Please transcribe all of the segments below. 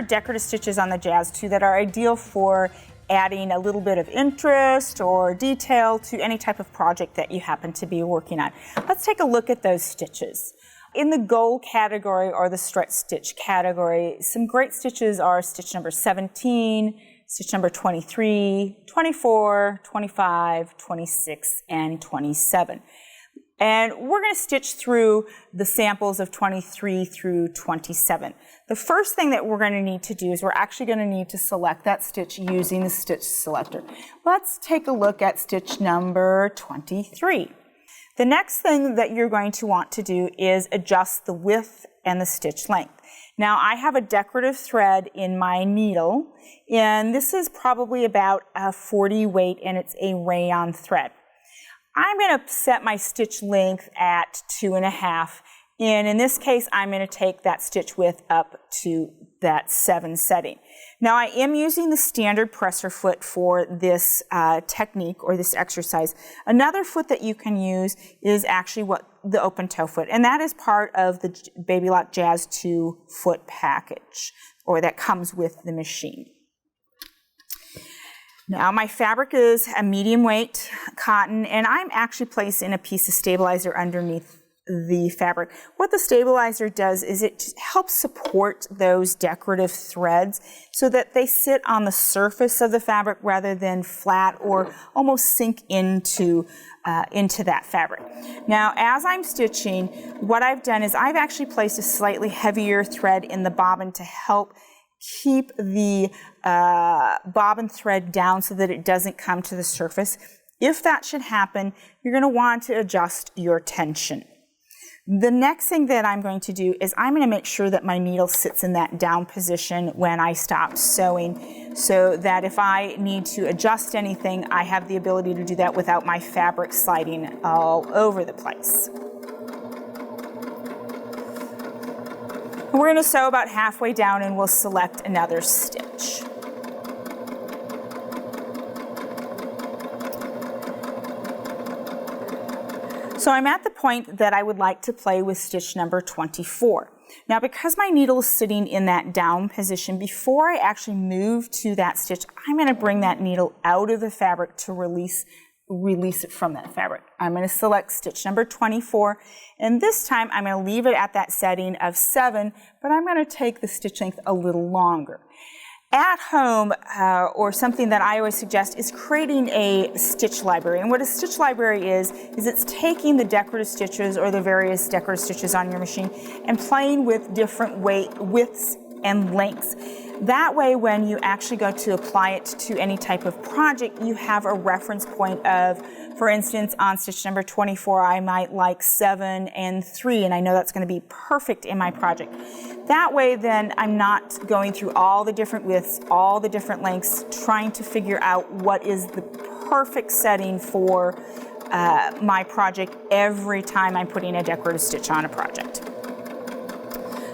decorative stitches on the Jazz 2 that are ideal for adding a little bit of interest or detail to any type of project that you happen to be working on. Let's take a look at those stitches. In the gold category or the stretch stitch category, some great stitches are stitch number 17, stitch number 23, 24, 25, 26, and 27. And we're going to stitch through the samples of 23 through 27. The first thing that we're going to need to do is we're actually going to need to select that stitch using the stitch selector. Let's take a look at stitch number 23. The next thing that you're going to want to do is adjust the width and the stitch length. Now I have a decorative thread in my needle, and this is probably about a 40 weight, and it's a rayon thread. I'm going to set my stitch length at 2.5, and in this case I'm going to take that stitch width up to that 7 setting. Now I am using the standard presser foot for this technique or this exercise. Another foot that you can use is actually the open toe foot, and that is part of the Baby Lock Jazz 2 foot package, or that comes with the machine. Now my fabric is a medium weight cotton, and I'm actually placing a piece of stabilizer underneath the fabric. What the stabilizer does is it helps support those decorative threads so that they sit on the surface of the fabric rather than flat or almost sink into that fabric. Now as I'm stitching, what I've done is I've actually placed a slightly heavier thread in the bobbin to help keep the bobbin thread down so that it doesn't come to the surface. If that should happen, you're going to want to adjust your tension. The next thing that I'm going to do is I'm going to make sure that my needle sits in that down position when I stop sewing, so that if I need to adjust anything, I have the ability to do that without my fabric sliding all over the place. We're going to sew about halfway down, and we'll select another stitch. So I'm at the point that I would like to play with stitch number 24. Now because my needle is sitting in that down position, before I actually move to that stitch, I'm going to bring that needle out of the fabric to release it from that fabric. I'm going to select stitch number 24, and this time I'm going to leave it at that setting of 7, but I'm going to take the stitch length a little longer. At home, or something that I always suggest, is creating a stitch library. And what a stitch library is it's taking the decorative stitches or the various decorative stitches on your machine and playing with different widths and lengths. That way, when you actually go to apply it to any type of project, you have a reference point of, for instance, on stitch number 24, I might like 7 and 3, and I know that's going to be perfect in my project. That way, then, I'm not going through all the different widths, all the different lengths, trying to figure out what is the perfect setting for my project every time I'm putting a decorative stitch on a project.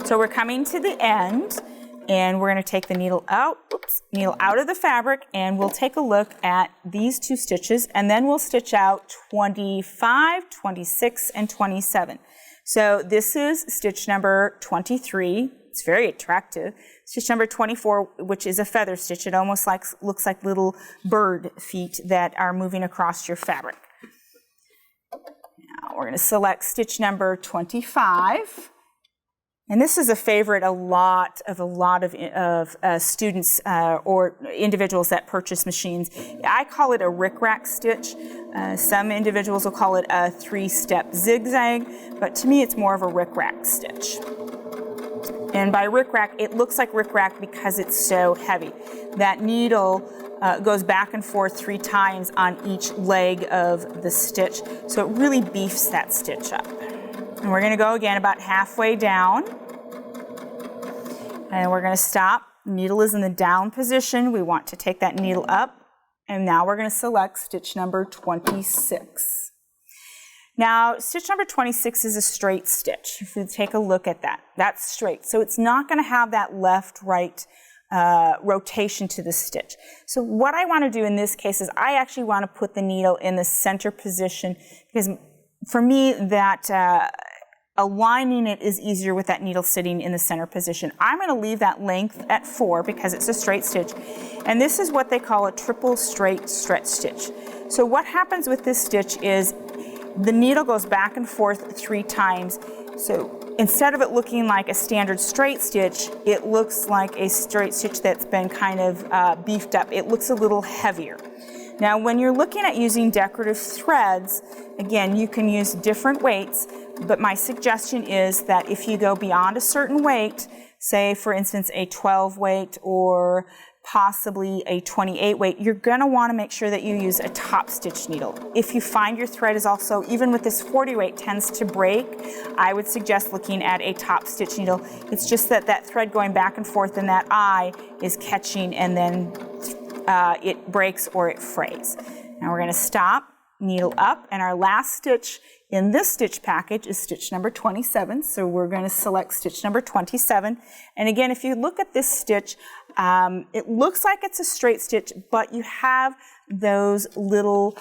So we're coming to the end, and we're going to take the needle out of the fabric, and we'll take a look at these 2 stitches, and then we'll stitch out 25, 26, and 27. So this is stitch number 23. It's very attractive. Stitch number 24, which is a feather stitch. It almost looks like little bird feet that are moving across your fabric. Now we're going to select stitch number 25. And this is a favorite a lot of students or individuals that purchase machines. I call it a rickrack stitch. Some individuals will call it a 3-step zigzag, but to me it's more of a rickrack stitch. And by rickrack, it looks like rickrack because it's so heavy. That needle goes back and forth 3 times on each leg of the stitch, so it really beefs that stitch up. And we're going to go again about halfway down, and we're going to stop. Needle is in the down position. We want to take that needle up, and now we're going to select stitch number 26. Now, stitch number 26 is a straight stitch. If we take a look at that, that's straight. So it's not going to have that left-right rotation to the stitch. So what I want to do in this case is I actually want to put the needle in the center position, because for me that aligning it is easier with that needle sitting in the center position. I'm going to leave that length at 4 because it's a straight stitch. And this is what they call a triple straight stretch stitch. So what happens with this stitch is the needle goes back and forth 3 times. So instead of it looking like a standard straight stitch, it looks like a straight stitch that's been kind of beefed up. It looks a little heavier. Now, when you're looking at using decorative threads, again, you can use different weights, but my suggestion is that if you go beyond a certain weight, say for instance a 12 weight or possibly a 28 weight, you're going to want to make sure that you use a top stitch needle. If you find your thread is also, even with this 40 weight, tends to break, I would suggest looking at a top stitch needle. It's just that that thread going back and forth in that eye is catching and then it breaks or it frays. Now we're going to stop, needle up, and our last stitch in this stitch package is stitch number 27. So we're going to select stitch number 27. And again, if you look at this stitch, it looks like it's a straight stitch, but you have those little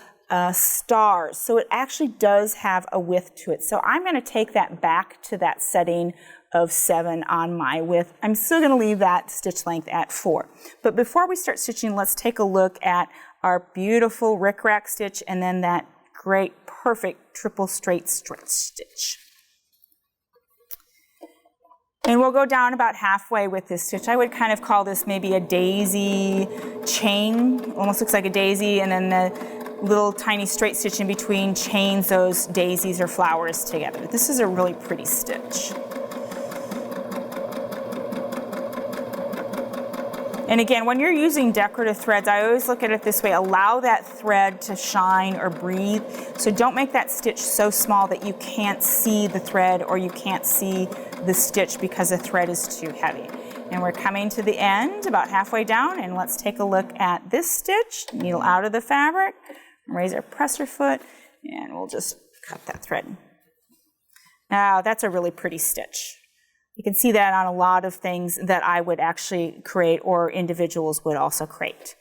stars. So it actually does have a width to it. So I'm going to take that back to that setting of 7 on my width. I'm still going to leave that stitch length at 4. But before we start stitching, let's take a look at our beautiful rickrack stitch and then that great, perfect triple straight stretch stitch. And we'll go down about halfway with this stitch. I would kind of call this maybe a daisy chain. Almost looks like a daisy, and then the little tiny straight stitch in between chains those daisies or flowers together. This is a really pretty stitch. And again, when you're using decorative threads, I always look at it this way, allow that thread to shine or breathe. So don't make that stitch so small that you can't see the thread or you can't see the stitch because the thread is too heavy. And we're coming to the end, about halfway down, and let's take a look at this stitch. Needle out of the fabric, raise our presser foot, and we'll just cut that thread. Now, that's a really pretty stitch. You can see that on a lot of things that I would actually create or individuals would also create.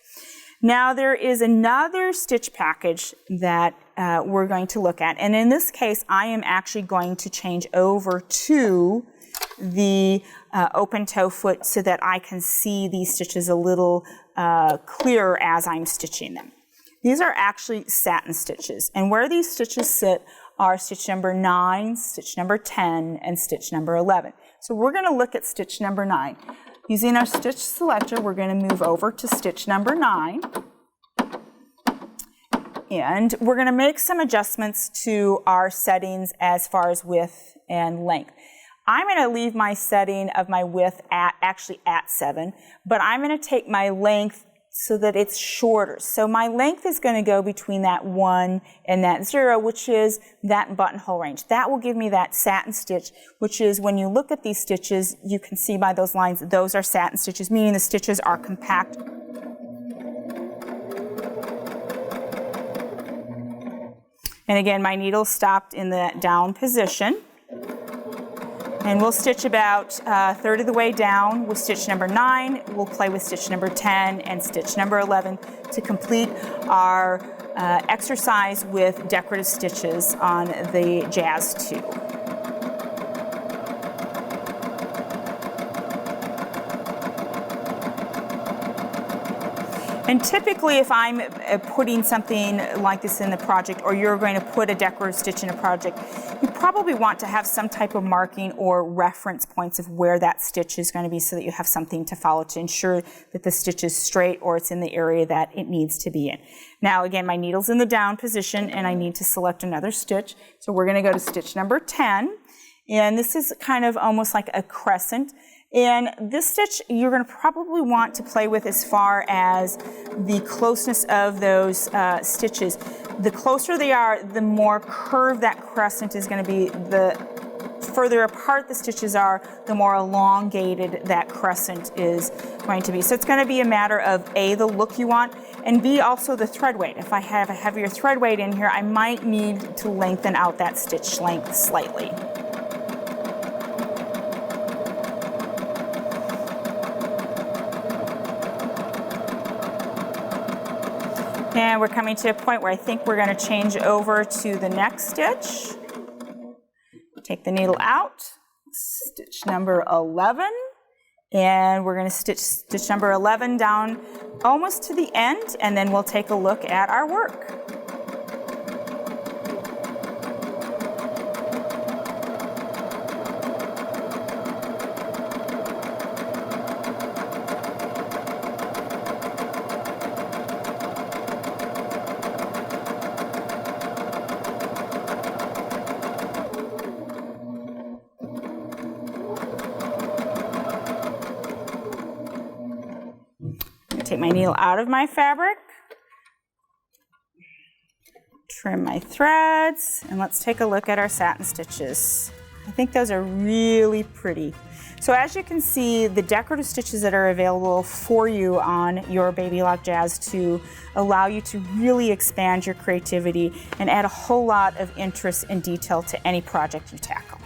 Now there is another stitch package that we're going to look at, and in this case I am actually going to change over to the open toe foot so that I can see these stitches a little clearer as I'm stitching them. These are actually satin stitches, and where these stitches sit are stitch number 9, stitch number 10, and stitch number 11. So we're going to look at stitch number 9. Using our stitch selector, we're going to move over to stitch number 9. And we're going to make some adjustments to our settings as far as width and length. I'm going to leave my setting of my width actually at 7, but I'm going to take my length so that it's shorter. So my length is going to go between that 1 and that 0, which is that buttonhole range. That will give me that satin stitch, which is when you look at these stitches, you can see by those lines, those are satin stitches, meaning the stitches are compact. And again, my needle stopped in the down position. And we'll stitch about a third of the way down with stitch number 9. We'll play with stitch number 10 and stitch number 11 to complete our exercise with decorative stitches on the Jazz 2. And typically if I'm putting something like this in the project, or you're going to put a decorative stitch in a project, you probably want to have some type of marking or reference points of where that stitch is going to be so that you have something to follow to ensure that the stitch is straight or it's in the area that it needs to be in. Now again, my needle's in the down position and I need to select another stitch. So we're going to go to stitch number 10. And this is kind of almost like a crescent. And this stitch you're going to probably want to play with as far as the closeness of those stitches. The closer they are, the more curved that crescent is going to be. The further apart the stitches are, the more elongated that crescent is going to be. So it's going to be a matter of A, the look you want, and B, also the thread weight. If I have a heavier thread weight in here, I might need to lengthen out that stitch length slightly. And we're coming to a point where I think we're going to change over to the next stitch. Take the needle out, stitch number 11, and we're going to stitch number 11 down almost to the end, and then we'll take a look at our work. Take my needle out of my fabric, trim my threads, and let's take a look at our satin stitches. I think those are really pretty. So as you can see, the decorative stitches that are available for you on your Baby Lock Jazz 2 allow you to really expand your creativity and add a whole lot of interest and detail to any project you tackle.